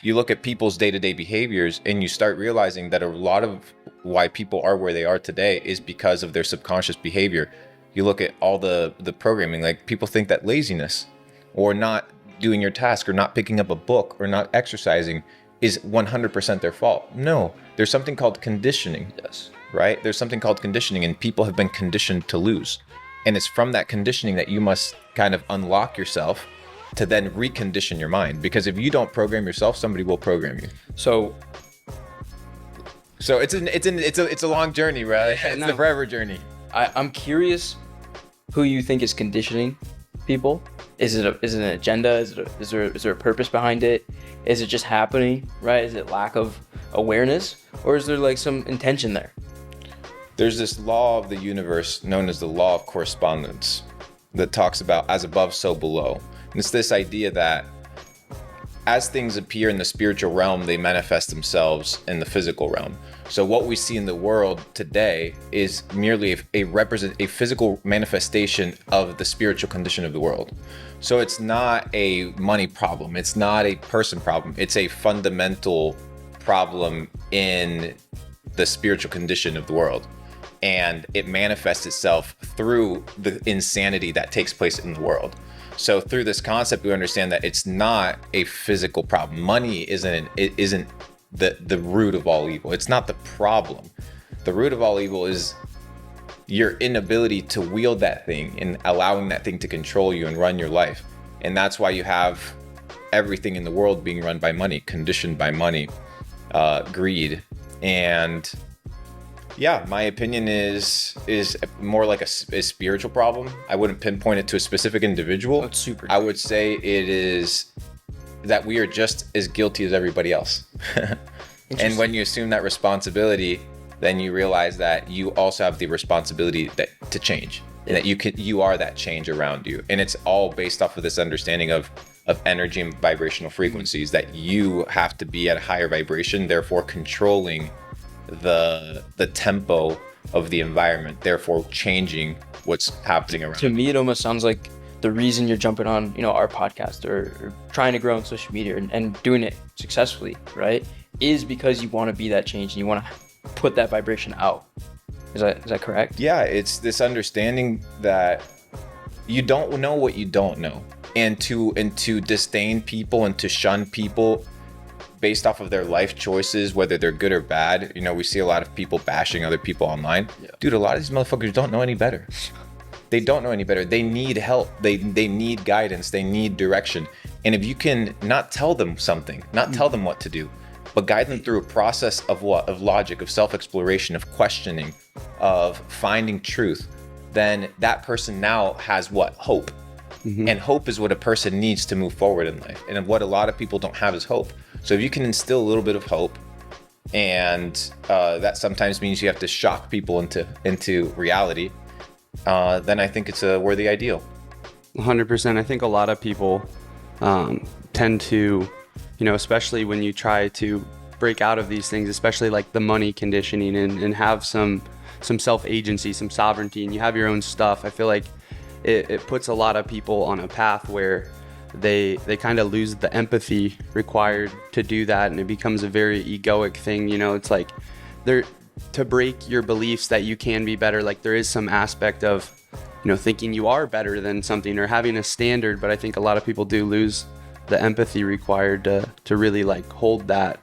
you look at people's day-to-day behaviors and you start realizing that a lot of why people are where they are today is because of their subconscious behavior. You look at all the programming, like people think that laziness or not doing your task or not picking up a book or not exercising is 100% their fault. No, there's something called conditioning. Yes. Right? There's something called conditioning, and people have been conditioned to lose. And it's from that conditioning that you must kind of unlock yourself to then recondition your mind. Because if you don't program yourself, somebody will program you. So it's a long journey, right? It's a forever journey. I'm curious who you think is conditioning people. Is it an agenda? Is there a purpose behind it? Is it just happening, right? Is it lack of awareness, or is there like some intention there? There's this law of the universe known as the law of correspondence that talks about as above, so below. And it's this idea that as things appear in the spiritual realm, they manifest themselves in the physical realm. So what we see in the world today is merely a physical manifestation of the spiritual condition of the world. So it's not a money problem. It's not a person problem. It's a fundamental problem in the spiritual condition of the world. And it manifests itself through the insanity that takes place in the world. So through this concept, we understand that it's not a physical problem. Money isn't the root of all evil. It's not the problem. The root of all evil is your inability to wield that thing and allowing that thing to control you and run your life. And that's why you have everything in the world being run by money, conditioned by money, greed. And yeah, my opinion is more like a spiritual problem. I wouldn't pinpoint it to a specific individual. That's super. I would say it is that we are just as guilty as everybody else. And when you assume that responsibility, then you realize that you also have the responsibility to change, and that you are that change around you. And it's all based off of this understanding of energy and vibrational frequencies, that you have to be at a higher vibration, therefore controlling the tempo of the environment, therefore changing what's happening around. To me, it almost sounds like the reason you're jumping on, our podcast or trying to grow on social media and doing it successfully, right, is because you want to be that change and you want to put that vibration out. Is that correct? Yeah, it's this understanding that you don't know what you don't know, and to disdain people and to shun people based off of their life choices, whether they're good or bad. We see a lot of people bashing other people online. Yeah. Dude, a lot of these motherfuckers don't know any better. They don't know any better. They need help. They need guidance. They need direction. And if you can not tell them something, not tell them what to do, but guide them through a process of logic, of self-exploration, of questioning, of finding truth, then that person now has hope. Mm-hmm. And hope is what a person needs to move forward in life. And what a lot of people don't have is hope. So if you can instill a little bit of hope, and that sometimes means you have to shock people into reality, then I think it's a worthy ideal. 100%. I think a lot of people tend to, especially when you try to break out of these things, especially like the money conditioning, and have some self-agency, some sovereignty, and you have your own stuff. I feel like it puts a lot of people on a path where they kind of lose the empathy required to do that, and it becomes a very egoic thing. It's like to break your beliefs that you can be better. Like there is some aspect of thinking you are better than something or having a standard, but I think a lot of people do lose the empathy required to really like hold that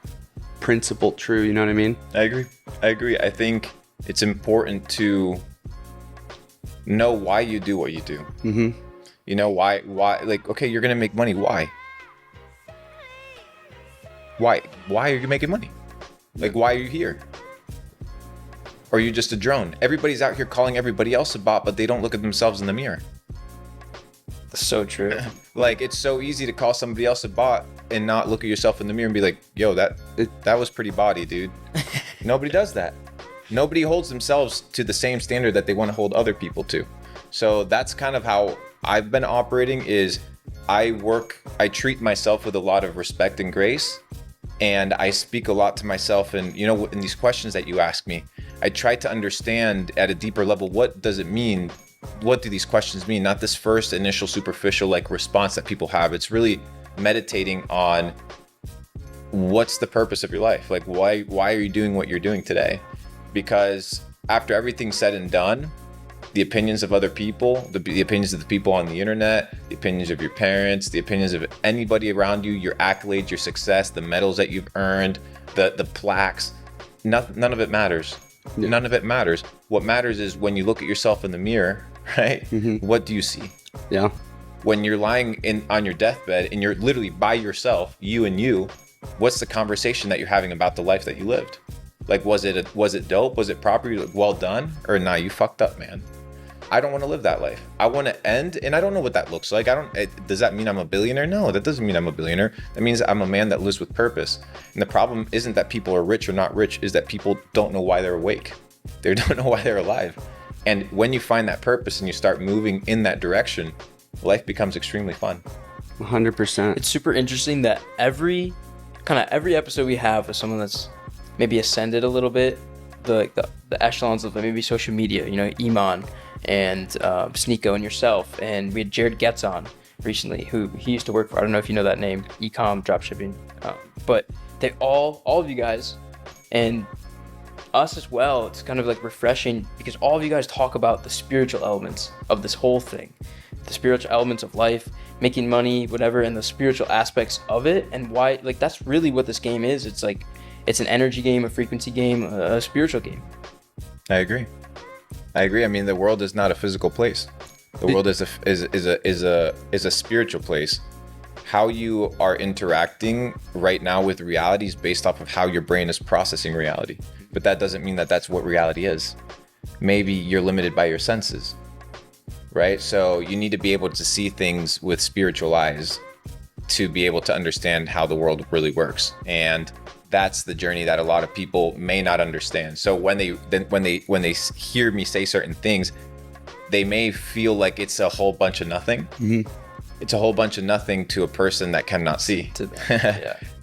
principle true. You know what I mean? I agree. I think it's important to know why you do what you do. Mm-hmm. Why, like, okay, you're going to make money. Why are you making money? Like, why are you here? Or are you just a drone? Everybody's out here calling everybody else a bot, but they don't look at themselves in the mirror. That's so true. Like, it's so easy to call somebody else a bot and not look at yourself in the mirror and be like, yo, that was pretty body, dude. Nobody does that. Nobody holds themselves to the same standard that they want to hold other people to. So that's kind of how I've been operating. Is I treat myself with a lot of respect and grace, and I speak a lot to myself. And in these questions that you ask me, I try to understand at a deeper level, what does it mean? What do these questions mean? Not this first initial superficial response that people have. It's really meditating on what's the purpose of your life? Like, why are you doing what you're doing today? Because after everything's said and done, the opinions of other people, the opinions of the people on the internet, the opinions of your parents, the opinions of anybody around you, your accolades, your success, the medals that you've earned, the plaques, none of it matters. Yeah. None of it matters. What matters is when you look at yourself in the mirror, right? What do you see? Yeah. When you're lying on your deathbed and you're literally by yourself, you and you, what's the conversation that you're having about the life that you lived? Like, was it dope? Was it proper? Like, well done? Or nah, you fucked up, man. I don't want to live that life. I want to end, and I don't know what that looks like. Does that mean I'm a billionaire? No, that doesn't mean I'm a billionaire. That means I'm a man that lives with purpose. And the problem isn't that people are rich or not rich, is that people don't know why they're awake. They don't know why they're alive. And when you find that purpose and you start moving in that direction, life becomes extremely fun. 100%. It's super interesting that every episode we have with someone that's maybe ascended a little bit, the echelons of maybe social media, Iman and Sneeko and yourself, and we had Jared Getz on recently, who he used to work for. I don't know if you know that name, ecom dropshipping, but they all of you guys and us as well, it's kind of like refreshing because all of you guys talk about the spiritual elements of this whole thing, the spiritual elements of life, making money, whatever, and the spiritual aspects of it, and why, like, that's really what this game is. It's like, it's an energy game, a frequency game, a spiritual game. I agree. I mean, the world is not a physical place. The world is a spiritual place. How you are interacting right now with reality is based off of how your brain is processing reality. But that doesn't mean that that's what reality is. Maybe you're limited by your senses, right? So you need to be able to see things with spiritual eyes to be able to understand how the world really works. And that's the journey that a lot of people may not understand. So when they hear me say certain things, they may feel like it's a whole bunch of nothing. Mm-hmm. It's a whole bunch of nothing to a person that cannot see. To them,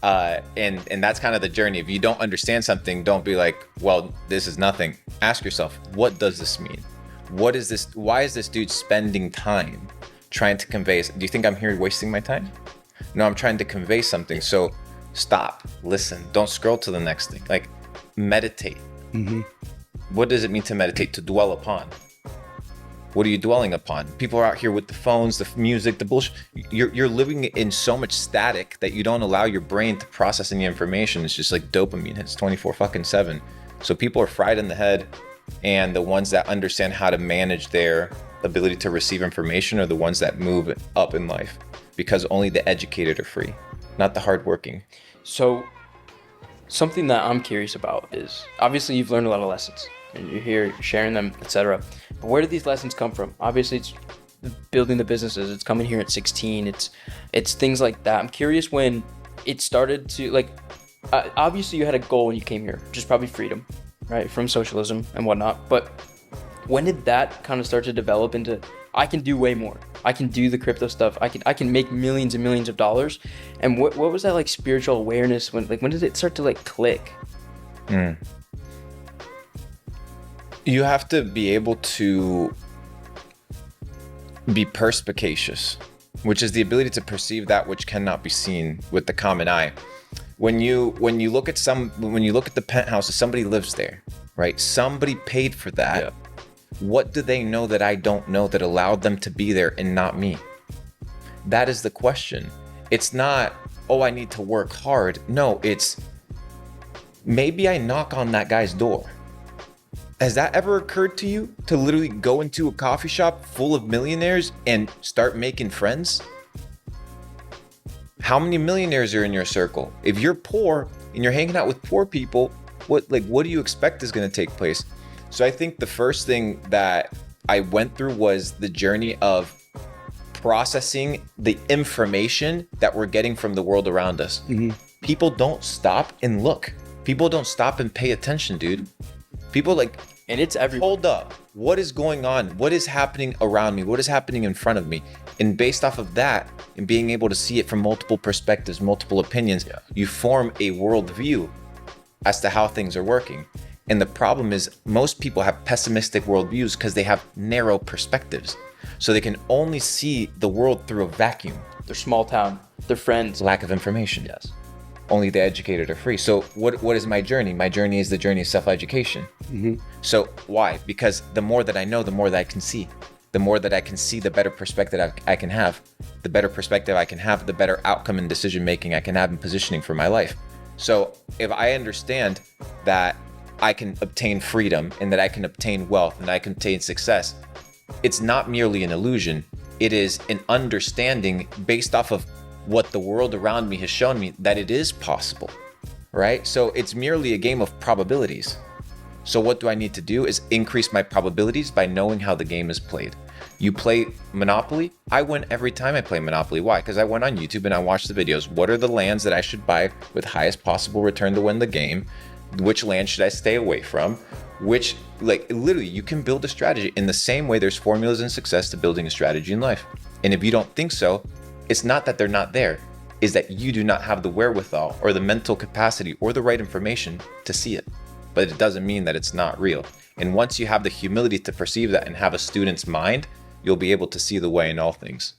yeah. And that's kind of the journey. If you don't understand something, don't be like, well, this is nothing. Ask yourself, what does this mean? What is this? Why is this dude spending time trying to convey? Do you think I'm here wasting my time? No, I'm trying to convey something. So stop, listen, don't scroll to the next thing. Like, meditate. Mm-hmm. What does it mean to meditate? To dwell upon. What are you dwelling upon? People are out here with the phones, the music, the bullshit. You're living in so much static that you don't allow your brain to process any information. It's just like dopamine hits 24/7. So people are fried in the head, and the ones that understand how to manage their ability to receive information are the ones that move up in life, because only the educated are free, not the hardworking. So something that I'm curious about is, obviously you've learned a lot of lessons and you're here, you're sharing them, etc. But where did these lessons come from? Obviously it's building the businesses, it's coming here at 16, it's things like that. I'm curious when it started to, like, obviously you had a goal when you came here, which is probably freedom, right, from socialism and whatnot. But when did that kind of start to develop into, I can do way more, I can do the crypto stuff, I can make millions and millions of dollars? And what was that, like, spiritual awareness, when did it start to, like, click? You have to be able to be perspicacious, which is the ability to perceive that which cannot be seen with the common eye. When you look at the penthouse, somebody lives there, right? Somebody paid for that. Yeah. What do they know that I don't know that allowed them to be there and not me? That is the question. It's not, oh, I need to work hard. No, it's maybe I knock on that guy's door. Has that ever occurred to you, to literally go into a coffee shop full of millionaires and start making friends? How many millionaires are in your circle? If you're poor and you're hanging out with poor people, what do you expect is going to take place? So I think the first thing that I went through was the journey of processing the information that we're getting from the world around us. Mm-hmm. People don't stop and look. People don't stop and pay attention, dude. People and it's everywhere. Hold up. What is going on? What is happening around me? What is happening in front of me? And based off of that, and being able to see it from multiple perspectives, multiple opinions, you form a worldview as to how things are working. And the problem is, most people have pessimistic worldviews because they have narrow perspectives. So they can only see the world through a vacuum. Their small town, their friends. Lack of information. Yes. only the educated are free. So what is my journey? My journey is the journey of self-education. So why? Because the more that I know, the more that I can see. The more that I can see, the better perspective I can have. The better perspective I can have, the better outcome and decision making I can have in positioning for my life. So if I understand that I can obtain freedom and that I can obtain wealth and I can obtain success, it's not merely an illusion. It is an understanding based off of what the world around me has shown me that it is possible, right? So it's merely a game of probabilities. So what do I need to do is increase my probabilities by knowing how the game is played. You play Monopoly, I win every time I play Monopoly. Why? Because I went on YouTube and I watched the videos. What are the lands that I should buy with highest possible return to win the game? Which land should I stay away from? Which, like, literally, you can build a strategy. In the same way, there's formulas in success to building a strategy in life. And if you don't think so, it's not that they're not there, is that you do not have the wherewithal or the mental capacity or the right information to see it. But it doesn't mean that it's not real. And once you have the humility to perceive that and have a student's mind, you'll be able to see the way in all things.